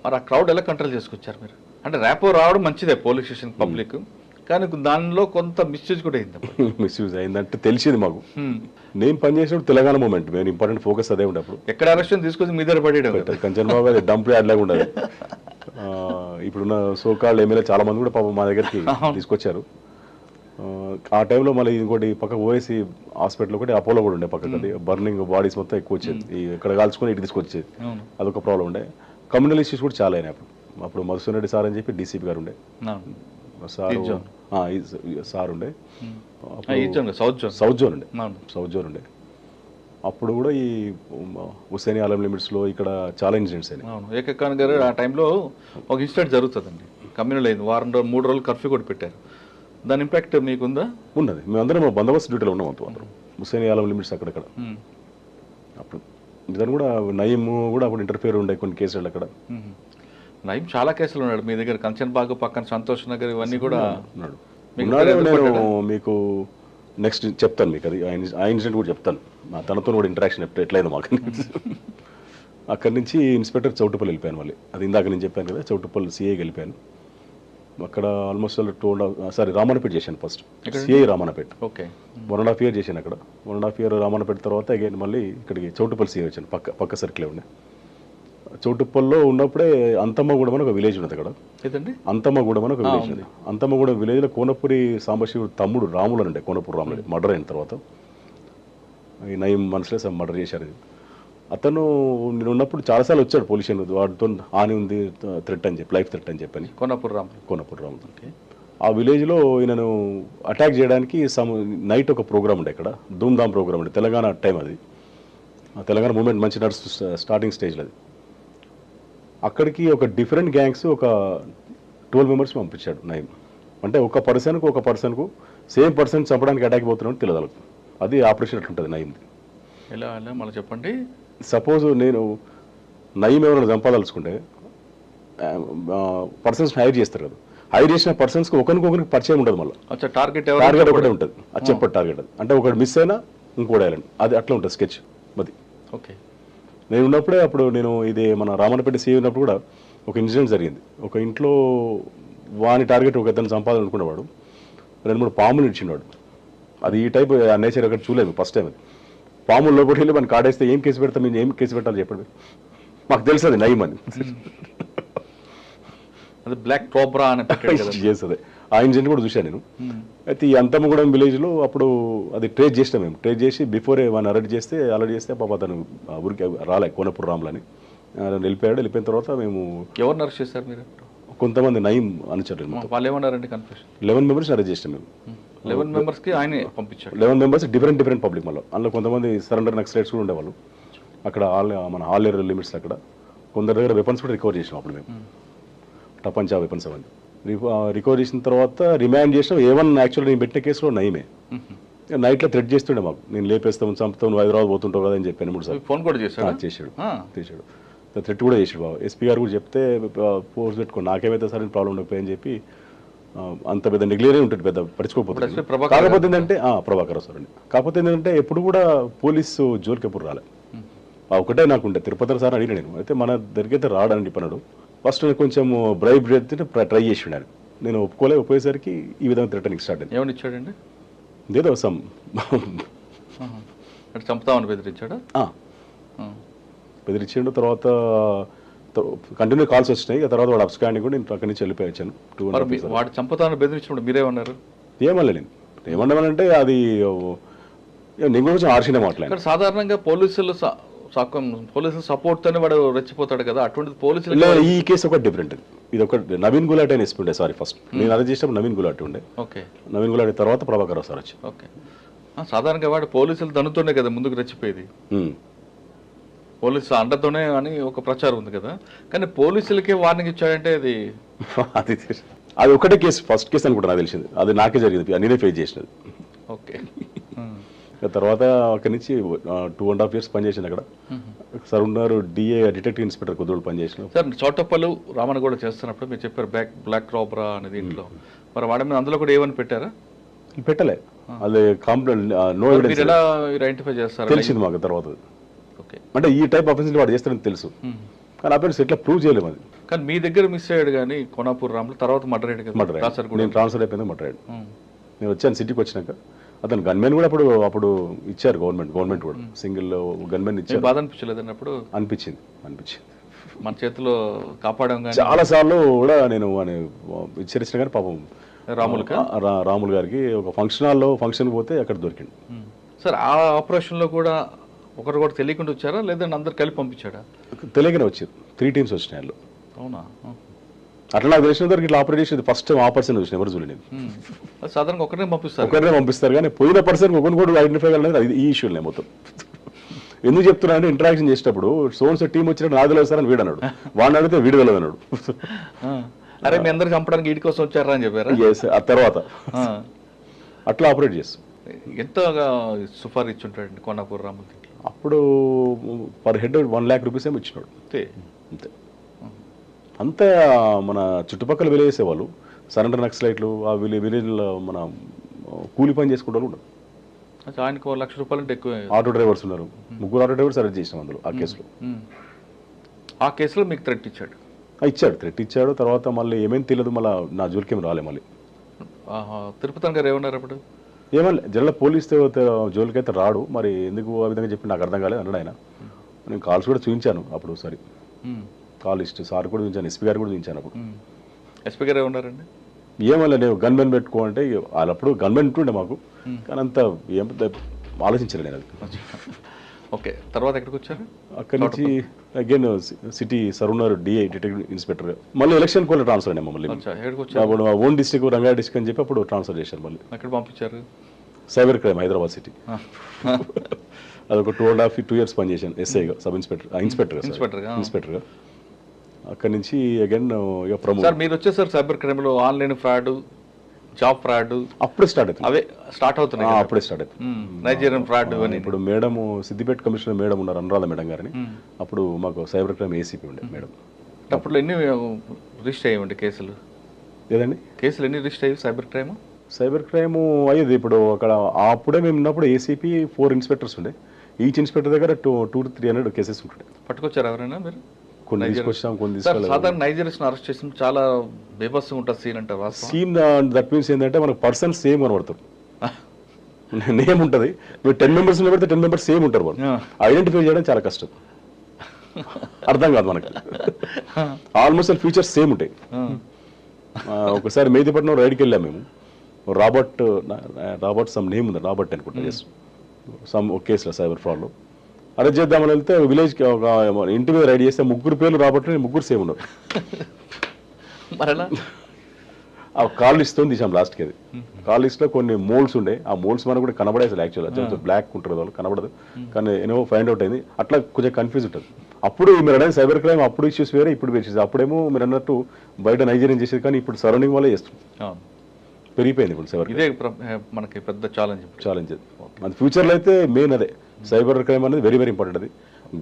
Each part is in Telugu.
మరి ఆ క్రౌడ్ ఎలా కంట్రోల్ చేసుకొచ్చారు మీరు? అంటే ర్యాపో రావడం మంచిదే పోలీస్ స్టేషన్ పబ్లిక్, కానీ దానిలో కొంత మిస్యూజ్ కూడా అయింది. మిస్యూజ్ అయిందంటే తెలిసింది మాకు. నేను పనిచేసినప్పుడు తెలంగాణ మూమెంట్ మేము ఇంపార్టెంట్ ఫోకస్ అదే ఉండేప్పుడు. ఎక్కడ అరెస్ట్ తీసుకొచ్చి మీ దగ్గర పడేయడం కంచన్ బాబు అది డంప్ యార్డ్ లాగా ఉండదు. ఇప్పుడున్న సోకాల్డ్ ఎమ్మెల్యే చాలా మంది కూడా పాపం మా దగ్గరికి తీసుకొచ్చారు. ఆ టైంలో మళ్ళీ ఇంకోటి పక్క ఓఎస్సీ హాస్పిటల్ ఒకటి అపోలో కూడా ఉండే పక్కకి, అది బర్నింగ్ బాడీస్ మొత్తం ఎక్కువ వచ్చేది, ఇక్కడ కాల్చుకొని ఇటు తీసుకొచ్చేది, అదొక ప్రాబ్లం ఉండే. కమ్యూనల్ ఇష్యూస్ కూడా చాలా అయినాయి అప్పుడు మధుసూదన్ రెడ్డి సార్ అని చెప్పి డీసీపీ గారు ఉండే, సార్ ఉండే, సౌత్ జోన్ ఉండే. అప్పుడు కూడా ఈ హుస్సేన్ ఆలం లిమిట్స్లో ఇక్కడ చాలా ఇన్సిడెంట్స్ అయినాయి. ఏకే ఖాన్ గారు ఆ టైంలో ఒక ఇన్సిడెంట్ జరుగుతుందండి, కమ్యూనల్ అయింది, 3 రోజులు కర్ఫ్యూ కూడా పెట్టారు. దాని ఇంపాక్ట్ మీకుందా? ఉన్నది. మేమందరం బందోబస్తు డ్యూటీలో ఉన్నాం అందరం, హుస్సేన్ ఆలం లిమిట్స్ అక్కడక్కడ. అప్పుడు దాన్ని కూడా నయీం కూడా అప్పుడు ఇంటర్ఫియర్ ఉండే కొన్ని కేసులు అక్కడ. నయీం చాలా కేసులు ఉన్నాడు మీ దగ్గర, కంచన్ బాగ్ పక్కన సంతోష్ నగర్ ఇవన్నీ కూడా ఉన్నాడు. నేను మీకు నెక్స్ట్ చెప్తాను, మీకు అది ఆ ఇన్సిడెంట్ కూడా చెప్తాను, తనతో కూడా ఇంటరాక్షన్ ఎట్లయిందో మాకు. అక్కడి నుంచి ఇన్స్పెక్టర్ చౌటుపల్లి వెళ్ళిపోయాను మళ్ళీ, అది ఇందాక నేను చెప్పాను కదా, చౌటుపల్లి సిఐకి వెళ్ళిపోయాను. అక్కడ ఆల్మోస్ట్ 2.5 రామన్నపేట చేశాను first, CI Ramannapet. Okay, 1.5 year చేశాను అక్కడ. 1.5 year రామన్నపేట తర్వాత అగైన్ మళ్ళీ ఇక్కడికి చౌటుపల్లి సిఐ వచ్చాను, పక్క సర్కిలే ఉండే. చౌటుప్పల్లో ఉన్నప్పుడే అంతమ్మగూడెం అని ఒక విలేజ్ ఉంది అక్కడ. అంతమ్మగూడెం అని ఒక విలేజ్ ఉంది. అంతమ్మగూడెం విలేజ్లో కోనపురి సాంబశివుడు తమ్ముడు రాములు ఉండే, కోనపూరి రాములు మర్డర్ అయిన తర్వాత ఈ నయీం మనసులే మర్డర్ చేశారు. అతను నేను ఉన్నప్పుడు చాలాసార్లు వచ్చాడు పోలీస్ స్టేషన్, వాటితో హాని ఉంది థ్రెట్ అని చెప్పి, లైఫ్ థ్రెట్ అని చెప్పని. కోనపూరి రాములు ఆ విలేజ్లో ఈయనను అటాక్ చేయడానికి నైట్ ఒక ప్రోగ్రామ్ ఉండే ఇక్కడ, ధూమ్ధామ్ ప్రోగ్రామ్ ఉండే, తెలంగాణ టైం అది, తెలంగాణ మూమెంట్ మంచి నడుస్తు స్టార్టింగ్ స్టేజ్లో అది. అక్కడికి ఒక డిఫరెంట్ గ్యాంగ్స్ ఒక 12 members పంపించాడు నయీం. అంటే ఒక పర్సన్కు సేమ్ పర్సన్ చంపడానికి అటాక్ పోతున్నాడు తెలియదు. అది ఆపరేషన్ అట్లుంటుంది నయీంది. ఎలా మళ్ళీ చెప్పండి. సపోజ్ నేను నయీం ఎవరైనా చంపాదలుచుకుంటే పర్సన్స్ హైర్ చేస్తారు కదా, హైర్ చేసిన పర్సన్స్కి ఒకరికొకరికి పరిచయం ఉండదు, మళ్ళీ టార్గెట్ ఒకటే ఉంటుంది, అది చెప్పడు టార్గెట్ అది. అంటే ఒకటి మిస్ అయినా ఇంకోటి వేయాలండి, అది అట్లా ఉంటుంది స్కెచ్ అది. ఓకే, నేను ఉన్నప్పుడే అప్పుడు నేను ఇది మన రామన్నపేట సీఏ ఉన్నప్పుడు కూడా ఒక ఇన్సిడెంట్ జరిగింది. ఒక ఇంట్లో వాని టార్గెట్ ఒక ఇతను చంపాలనుకునేవాడు, 2-3 పాములు ఇచ్చినవాడు. అది ఈ టైప్ నేచర్ అక్కడ చూడలేదు ఫస్ట్ టైం. అది పాములు లోపలికి వెళ్ళి మనం కాడేస్తే ఏం కేసు పెడతాం, మేము ఏం కేసు పెట్టాలి చెప్పండి, మాకు తెలుసు అది నయీం అని. అది బ్లాక్ కోబ్రా అని చేస్తుంది. ఆ ఇన్సిడెంట్ కూడా చూశాను నేను. అయితే ఈ అంతమ్మగూడెం విలేజ్లో అప్పుడు అది ట్రేస్ చేసినాం మేము. ట్రేస్ చేసి బిఫోరే వాడిని అరెస్ట్ చేస్తే పాప అతను ఊరికి రాలే, కోనపూరి రాములు అని వెళ్ళిపోయిన తర్వాత మేము ఎవరిని అరెస్ట్ చేశారు మీరు? కొంతమంది నయీం అనుచరులు, వాళ్ళు ఏమన్నారంటే కన్ఫ్యూషన్. 11 members అరెస్ట్ చేసినాం మేము. 11 members ఆయనే పంపించాడు. 11 members డిఫరెంట్ పబ్లిక్. మళ్ళీ అందులో కొంతమంది సరెండర్ నక్సలైట్స్ కూడా ఉండేవాళ్ళు అక్కడ, మన ఆల్ ఏరియా లిమిట్స్ అక్కడ. కొందరి దగ్గర వెపన్స్ కూడా రికవర్ చేసినాం అప్పుడు మేము, టపంచా వెపన్స్ అవన్నీ రికవర్ చేసిన తర్వాత రిమాండ్ చేసినాం. యాక్చువల్లీ నేను పెట్టిన కేసులో నయీమే. నైట్లో థ్రెట్ చేస్తుండే మాకు, నేను లేపేస్తాము, చంపుతాను, హైదరాబాద్ పోతుంటావు కదా అని చెప్పాను 3 సార్లు. ఫోన్ కూడా చేశాడు. థ్రెట్ కూడా చేసాడు బాబు. ఎస్పీ గారు కూడా చెప్తే ఫోర్స్ పెట్టుకో, నాకేమైతే సరే ప్రాబ్లం ఉండకపోయి అని చెప్పి, అంత పెద్ద నెగ్లేరే ఉంటుంది, పెద్ద పడుచుకోకపోతుంది. కాకపోతే ఏంటంటే ప్రభాకర్ సార్ అండి, కాకపోతే ఏంటంటే ఎప్పుడు కూడా పోలీసు జోలికి ఎప్పుడు రాలే. ఒకటే నాకు ఉండే, తిరుపతి సార్ అడిగిన నేను, అయితే మన దగ్గరికి అయితే రాడని చెప్పన్నాడు. ఫస్ట్ కొంచెం బ్రైబ్ ట్రై చేసి ఉన్నాను, నేను ఒప్పుకోలేకపోయేసరికి ఈ విధంగా థ్రెటనింగ్ స్టార్ట్ అయింది. ఏమని ఇచ్చాడండి? ఏదో చంపుతామని బెదిరించాడు. తర్వాత కంటిన్యూ కాల్స్ వచ్చినాయి. తర్వాత వాడు అబ్స్కాండింగ్ కూడా నేను అక్కడి నుంచి వెళ్ళిపోయాను. వాడు చంపుతామని బెదిరించినప్పుడు మీరేమన్నారు? ఏమన్నా నేను ఏమన్నానంటే అది నేను కొంచెం ఆర్షినే మాట్లాడాను. సాధారణంగా పోలీసులు సపోర్ట్ తోనే వాడు రెచ్చిపోతాడు కదా, అటువంటి పోలీసులు. ఈ కేసు ఒక డిఫరెంట్. ఇది ఒక నవీన్ గులాటి అని ఎస్పీ ఉండే, సారీ ఫస్ట్ నేను అరెస్ట్ చేసినప్పుడు నవీన్ గులాటి ఉండే. ఓకే, నవీన్ గులాటి తర్వాత ప్రభాకర్ సార్ వచ్చి. ఓకే, సాధారణంగా వాడు పోలీసులు దన్నుతోనే కదా ముందుకు రెచ్చిపోయేది, పోలీసు అండతోనే అని ఒక ప్రచారం ఉంది కదా. కానీ పోలీసులకే వార్నింగ్ ఇచ్చాడంటే అది ఒకటే కేసు, ఫస్ట్ కేసు అనుకుంటా నాకు తెలిసింది. అది నాకే జరిగింది, నేనే ఫేస్ చేసినది. ఓకే, తర్వాత అక్కడి నుంచి 2.5 years పనిచేసింది అక్కడ. సార్ ఉన్నారు డిఏ డిటెక్టివ్ ఇన్స్పెక్టర్ కొద్దిరోజు పనిచేసిన. సార్ చౌటప్పలు రామన్నగూడ చేస్తున్నప్పుడు మీరు చెప్పారు బ్లాక్ కోబ్రా అనేది ఇంట్లో, మరి వాడి మీద అందులో కూడా ఏమని పెట్టారా? పెట్టలే, అది కంప్లైంట్ నో ఎవిడెన్స్. ఎలా ఐడెంటిఫై చేస్తారు? తెలిసింది మాకు తర్వాత. అంటే ఈ టైప్ అఫెన్స్ వాడు చేస్తారని తెలుసు, కానీ అఫెన్స్ ఎట్లా ప్రూవ్ చేయలేము అది. కానీ మీ దగ్గర మిస్ అయ్యాడు కానీ కోనాపూర్ రాములు తర్వాత మర్డర్ అయ్యాడు కదా కాసర్గూడ. నేను ట్రాన్స్ఫర్ అయిపోయింది మర్డర్ అయ్యాడు. నేను వచ్చాను సిటీకి వచ్చినాక అతను గన్మెన్ కూడా అప్పుడు ఇచ్చారు గవర్నమెంట్ కూడా సింగిల్ గన్మెన్ ఇచ్చారు. బాధ అనిపించలేదండి అప్పుడు? అనిపించింది మన చేతిలో కాపాడాం కానీ చాలా సార్లు కూడా నేను హెచ్చరించిన కానీ పాపం రాములు గారికి ఒక ఫంక్షన్ పోతే అక్కడ దొరికింది. సార్ ఆ ఆపరేషన్లో కూడా ఒకరు కూడా తెలియకుండా వచ్చారా లేదంటే అందరు కలిపి పంపించాడా? తెలియకనే వచ్చారు. 3 టీమ్స్ వచ్చినాయి వాళ్ళు. అవునా? అట్లా నాకు తెలిసిన వరకు ఇట్లా ఆపరేట్ చేసేది ఫస్ట్ టైం ఆ పర్సన్ వచ్చిన ఎవరు చూడలేదు. సాధారణంగా ఒకరినే పంపిస్తారు కానీ పోయిన పర్సన్ ఒకరిని కూడా ఐడెంటిఫై కాలేదు. ఈ ఇష్యూలే మొత్తం. ఎందుకు చెప్తున్నా అంటే ఇంటరాక్షన్ చేసేటప్పుడు సోన్స్ టీం వచ్చినట్టు నాకు తెలియదు సార్ అని వీడు అన్నాడు, వాడిని అడిగితే వీడు తెలియదు అన్నాడు. అరే మీ అందరు చంపడానికి వీడి కోసం వచ్చారా అని చెప్పారా? ఆ తర్వాత అట్లా ఆపరేట్ చేస్తాం. ఎంతగా సుఫార్ ఇచ్చుంటాడండి కోనాపూర్ రాములు? అప్పుడు పర్ హెడ్ 1 lakh రూపీస్ ఏమో ఇచ్చినాడు అంతే. అంతే మన చుట్టుపక్కల విలేజేసేవాళ్ళు సరెండర్ నక్సలైట్లు ఆ విలేజ్లో మన కూలి పని చేసుకుంటూ ఉన్నారు. ఆయనకు 1 లక్ష రూపాయలు అంటే ఎక్కువ. ఆటో డ్రైవర్స్ ఉన్నారు, 3 ఆటో డ్రైవర్స్ అరెస్ట్ చేసినాం అందులో ఆ కేసులో మీకు థ్రెట్ ఇచ్చాడు? థ్రెట్ ఇచ్చాడు. తర్వాత మళ్ళీ ఏమేమి తెలియదు, మళ్ళీ నా జోలికేం రాలే. మళ్ళీ తిరుపతి గారు ఏమన్నారు అప్పుడు? ఏమన్నా జనరల్ పోలీస్ జోలికైతే రాడు, మరి ఎందుకు ఆ విధంగా చెప్పి నాకు అర్థం కాలేదు అన్నాడు ఆయన. నేను కాల్స్ కూడా చూపించాను అప్పుడు ఒకసారి, కాల్ లిస్ట్ సార్ కూడా చూపించాను, ఎస్పీ గారు కూడా చూపించాను. అప్పుడు ఎస్పీ గారు ఏమన్నారండి? ఏమన్నా నేను గన్మెన్ పెట్టుకో అంటే వాళ్ళప్పుడు గన్మెన్ ఉంటుండే మాకు, కానీ అంత ఏం ఆలోచించలేదు నేను అది. ఓకే, తర్వాత ఎక్కడికి వచ్చారు? అక్కడి నుంచి అగైన్ సిటీ సరూనర్ డిఐ డిటెక్టివ్ ఇన్స్పెక్టర్. మళ్ళీ ఎలక్షన్ కోల్ ట్రాన్స్ఫర్ అయినా మమ్మల్ని అప్పుడు ఓన్ డిస్ట్రిక్ట్ రంగారెడ్డి డిస్ట్రిక్ట్ అని చెప్పి అప్పుడు ట్రాన్స్ఫర్ చేశారు. మళ్ళీ ఎక్కడ పంపించారు? Cyber crime Hyderabad city. అదొక 2.5 years పనిచేశాను ఎస్ఐగా, సబ్ ఇన్స్పెక్టర్గా. అక్కడి నుంచి అగైన్ ఇక ప్రమోట్. సార్ మీరు వచ్చేసారు సైబర్ క్రైమ్లో ఆన్లైన్ ఫ్రాడ్, జాబ్ ఫ్రాడ్ అప్పుడే స్టార్ట్ అవుతుంది. అవే స్టార్ట్ అవుతున్నాయి. అప్పుడే స్టార్ట్ అవుతుంది. నైజీరియన్ ఫ్రాడ్ అని. ఇప్పుడు మేడం సిద్దిపేట కమిషనర్ మేడం ఉన్నారు, అనురాధ మేడం గారిని. అప్పుడు మాకు సైబర్ క్రైమ్ ఏసీపీ ఉండే మేడం. అప్పుడు ఎన్ని రిజిస్టర్ అయ్యండి కేసులు? ఏదండి కేసులు ఎన్ని రిజిస్టర్ అయ్యి సైబర్ క్రైమ్ అయ్యేది? ఇప్పుడు అక్కడ అప్పుడే మేము ఉన్నప్పుడు ఏసీపీ 4 ఇన్స్పెక్టర్స్ ఉండే. ఈచ్ ఇన్స్పెక్టర్ దగ్గర 200 to 300 కేసెస్ ఉంటుండే. పట్టుకొచ్చారు ఎవరైనా మీరు? కొన్ని తీసుకొచ్చాం, కొన్ని సాధారణ నైజీరియన్స్ అరెస్ట్ చేసిన చాలా బేబస్గా ఉంటుంది సీన్ అంటారు. సీన్ దట్ మీన్స్ ఏంటంటే మనకు పర్సన్ సేమ్ కనబడతారు, నేమ్ ఉంటుంది. మీరు 10 members పెడితే 10 members సేమ్ ఉంటారు. వాళ్ళు ఐడెంటిఫై చేయడం చాలా కష్టం, అర్థం కాదు మనకి. ఆల్మోస్ట్ ఫీచర్స్ సేమ్ ఉంటాయి. ఒకసారి మేదిపట్నం రైడ్కి వెళ్ళాం మేము. రాబర్ట్ సమ్ నేమ్ ఉంది, రాబర్ట్ అనుకుంటా. సమ్ ఒక కేసులో సైబర్ ఫ్రాడ్లో అరెస్ట్ చేద్దామని వెళ్తే విలేజ్కి ఒక ఇంటి మీద రైడ్ చేస్తే 3 పేర్లు రాబర్ట్, 3 సేమ్ ఉన్నారు. ఆ కాల్ లిస్ట్ తీసాం లాస్ట్కి. అది కాల్ లిస్ట్లో కొన్ని మోల్స్ ఉండే, ఆ మోల్స్ మనకు కూడా కనబడే అసలు యాక్చువల్గా బ్లాక్ ఉంటుంది, వాళ్ళు కనబడదు. కానీ ఏమో ఫైండ్ అవుట్ అయింది. అట్లా కొంచెం కన్ఫ్యూజ్ ఉంటుంది. అప్పుడు మీరు అనేది సైబర్ క్రైమ్ అప్పుడు ఇష్యూస్ వేరే, ఇప్పుడు ఇష్యూస్. అప్పుడేమో మీరు అన్నట్టు బయట నైజీరియన్ చేసేది, కానీ ఇప్పుడు సరౌండింగ్ వాళ్ళే చేస్తుంది. పెరిగిపోయింది ఇప్పుడు సైబర్. ఇదే మనకి పెద్ద ఛాలెంజ్. మన ఫ్యూచర్లో అయితే మెయిన్ అదే సైబర్ క్రైమ్ అనేది వెరీ ఇంపార్టెంట్. అది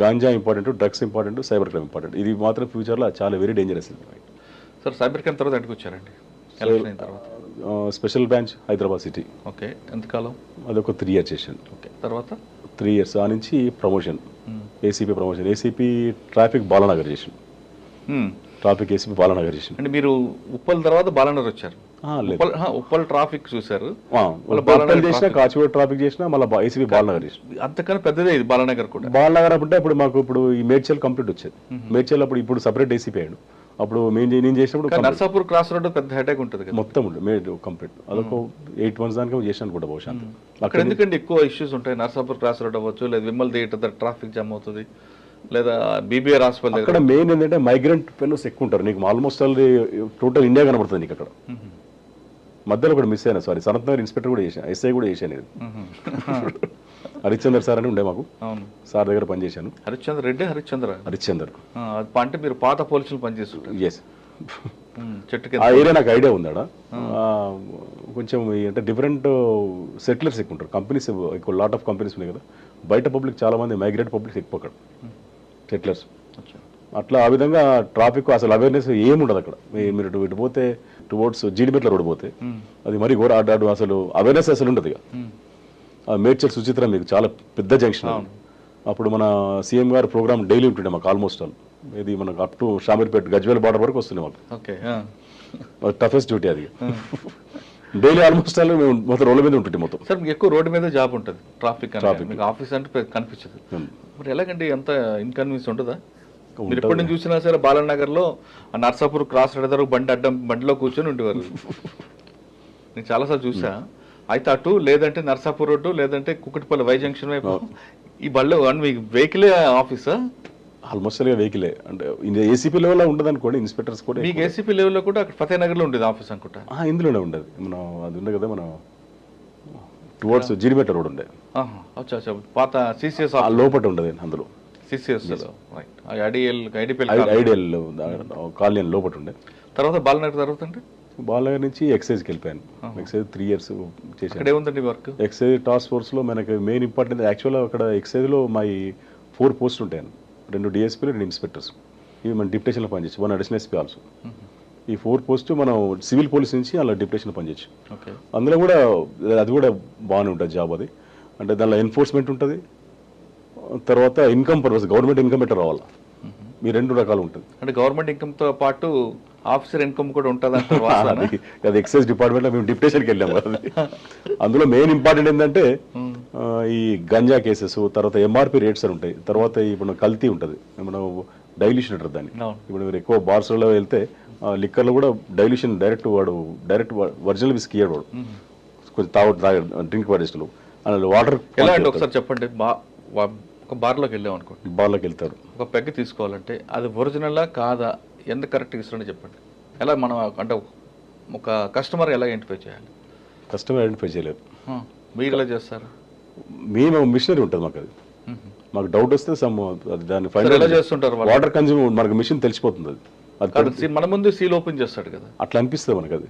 ganja important, drugs important, cyber crime important. ఇది మాత్రం ఫ్యూచర్లో చాలా very dangerous. Sir cyber crime తర్వాత ఎక్కడికి వచ్చారండి? Special branch Hyderabad city. Okay, ఎంతకాలం? అదొక 3 years చేశాను. ఓకే, తర్వాత 3 years ఆ నుంచి promotion, ACP promotion. ACP traffic Balanagar చేసాను. ట్రాఫిక్ ఏసీపీ బాలానగర్ చేసాను. అంటే మీరు ఉప్పల్ తర్వాత బాలానగర్ వచ్చారు? ఉప్పల్ ట్రాఫిక్ చూసారు, చేసిన కాచిగూడ ట్రాఫిక్ చేసిన, మళ్ళీ ఏసీపీ బాలానగర్ చేసిన. అంతకన్నా పెద్దదే ఇది బాలానగర్ కూడా. బాలానగర్ అంటే ఇప్పుడు మాకు ఇప్పుడు ఈ మేడ్చల్ కంప్లీట్ వచ్చేది. మేడ్చల్ అప్పుడు ఇప్పుడు సపరేట్ ఏసీపీ అయ్యాడు. అప్పుడు నేను చేసినప్పుడు నర్సాపూర్ క్రాస్ రోడ్ పెద్ద హెడేక్ ఉంటుంది మొత్తం ఉంటుంది కంప్లీట్. అదొక 8 months దానికి చేసినాను కూడా బహుశా. అక్కడ ఎందుకంటే ఎక్కువ ఇష్యూస్ ఉంటాయి. నర్సాపూర్ క్రాస్ రోడ్ అవ్వచ్చు, లేదా విమల్ థియేటర్ ట్రాఫిక్ జామ్ అవుతుంది, లేదా బీబీఆర్ హాస్పిటల్. అక్కడ మెయిన్ ఏంటంటే మైగ్రెంట్ పెన్స్ ఎక్కువ ఉంటారు. నీకు ఆల్మోస్ట్ టోటల్ ఇండియా కనబడుతుంది నీకు అక్కడ. మధ్యలో కూడా మిస్ అయినా, సారీ, సనత్ నగర్ ఇన్స్పెక్టర్ కూడా చేశాను, ఎస్ఐ కూడా చేశాను. హరిశ్చందర్ సార్ అని ఉండే మాకు, సార్ దగ్గర పనిచేశాను. హరిశ్చంద్ర రెడ్డి, హరిశ్చంద్ర అంటే మీరు పాత పోలీసులు పనిచేస్తుంటారు. ఎస్, ఆ ఏరియా నాకు ఐడియా ఉందా. కొంచెం అంటే డిఫరెంట్ సెటిలర్స్ ఎక్కువ ఉంటారు, కంపెనీస్ ఎక్కువ, లాట్ ఆఫ్ కంపెనీస్ ఉన్నాయి కదా. బయట పబ్లిక్ చాలా మంది మైగ్రేట్ పబ్లిక్ ఎక్కువ అక్కడ, సెటిలర్స్. అట్లా ఆ విధంగా ట్రాఫిక్ అసలు అవేర్నెస్ ఏముండదు అక్కడ. మీరు ఇటు పోతే టువర్డ్స్ జీడిమెట్ల రోడ్ పోతే అది మరీ ఘోర అడ్డాడు, అసలు అవేర్నెస్ అసలు ఉండదు. ఇక మేడ్చల్ సుచిత్ర మీకు చాలా పెద్ద జంక్షన్. అప్పుడు మన సీఎం గారు ప్రోగ్రామ్ డైలీ ఉంటుండే మాకు ఆల్మోస్ట్ ఆల్. ఇది మనకు up to Shamirpet Gajwel border వరకు వస్తున్నాయి మాకు. ఓకే. టఫెస్ట్ డ్యూటీ అది. డైలీ ఆల్మోస్ట్ ఆల్ మేము మొత్తం రోడ్ల మీద ఉంటుంది మొత్తం. సార్ మీకు ఎక్కువ రోడ్డు మీద జాబ్ ఉంటుంది, ట్రాఫిక్ మీకు ఆఫీస్ అంటే కనిపించదు. మరి ఎలాగండి ఎంత ఇన్కన్వీనియన్స్ ఉంటుందా? మీరు ఎప్పటి నుంచి చూసినా సరే బాలనగర్లో నర్సాపూర్ క్రాస్ రోడ్ బండిలో కూర్చొని ఉండేవారు. నేను చాలాసార్లు చూసా. అయితే అటు లేదంటే నర్సాపూర్ రోడ్డు లేదంటే కుక్కటిపల్లి వై జంక్షన్ వైపు ఈ బళ్ళు మీకు వెహికలే ఆఫీసా? ఆల్మోస్ట్ వెహికలే అంటే ఏసీపీ లెవెల్లో ఉండదు అనుకోండి, ఇన్స్పెక్టర్స్ కూడా. మీకు ఏసీపీ లెవెల్లో కూడా అక్కడ ఫతేనగర్లో ఉండేది ఆఫీస్ అనుకుంటా. ఇందులోనే ఉండదు. మనం అది ఉండే కదా, మనం టువర్డ్స్ జీడిమెట్ట రోడ్ ఉండే పాత సిసిఎస్ లోపల ఉండదు అందులో. సిసిఎస్ ఐడియల్ కాలనీ లోపల ఉండే. తర్వాత బాలనగర్ తర్వాత అంటే బాలనగర్ నుంచి ఎక్సైజ్కి వెళ్ళిపోయాను. ఎక్సైజ్ 3 years చేశాను. ఏముందండి వర్క్? ఎక్సైజ్ టాస్క్ ఫోర్స్లో మనకి మెయిన్ ఇంపార్టెంట్ యాక్చువల్గా అక్కడ ఎక్సైజ్లో మా 4 పోస్టులు ఉంటాయి. 2 డిఎస్పీలు 2 ఇన్స్పెక్టర్స్. ఇవి మన డిప్యుటేషన్లో పనిచేయచ్చు. 1 అడిషనల్ ఎస్పీ ఆల్సో. ఈ 4 పోస్టు మనం సివిల్ పోలీస్ నుంచి అలా డిప్యుటేషన్లో పనిచేయచ్చు. అందులో కూడా అది కూడా బాగానే ఉంటుంది జాబ్ అది. అంటే దానిలో ఎన్ఫోర్స్మెంట్ ఉంటుంది, తర్వాత income purpose government income better రావాలి. మీ 2 రకాలు ఉంటుంది. అంటే గవర్నమెంట్ ఇన్కమ్తో పాటు ఆఫీసర్ ఇన్కమ్ కూడా ఉంటుంది. అది ఎక్సైజ్ డిపార్ట్మెంట్లో మేము డిప్యుటేషన్కి వెళ్ళాము. అందులో మెయిన్ ఇంపార్టెంట్ ఏంటంటే ఈ గంజా కేసెస్, తర్వాత ఎంఆర్పి రేట్స్ అని ఉంటాయి, తర్వాత ఇప్పుడు కల్తీ ఉంటుంది, మనం డైల్యూషన్ అంటారు దాన్ని. ఇప్పుడు మీరు ఎక్కువ బార్స్లో వెళ్తే లిక్కర్లో కూడా డైల్యూషన్ డైరెక్ట్ ఒరిజినల్ విస్కీ ఇయ్యాడు వాడు, కొంచెం డ్రింక్ పడేస్టులు అందులో వాటర్. ఎలా అంటే ఒకసారి చెప్పండి. ఒక బార్లోకి వెళ్ళాం అనుకోండి, బార్లోకి వెళ్తారు, ఒక పెగ్ తీసుకోవాలంటే అది ఒరిజినలా కాదా ఎంత కరెక్ట్గా ఇస్తారని చెప్పండి. ఎలా మనం అంటే ఒక కస్టమర్ ఎలా ఐడెంటిఫై చేయాలి? కస్టమర్ ఐడెంటిఫై చేయలేదు. మీరు ఎలా చేస్తారు? మేము మిషనరీ ఉంటుంది మాకు. అది మాకు డౌట్ వస్తే దాన్ని ఎలా చేస్తుంటారు? వాటర్ కన్జ్యూమ్ మనకు మిషన్ తెలిసిపోతుంది. అది మన ముందు సీల్ ఓపెన్ చేస్తాడు కదా, అట్లా అనిపిస్తుంది మనకు. అది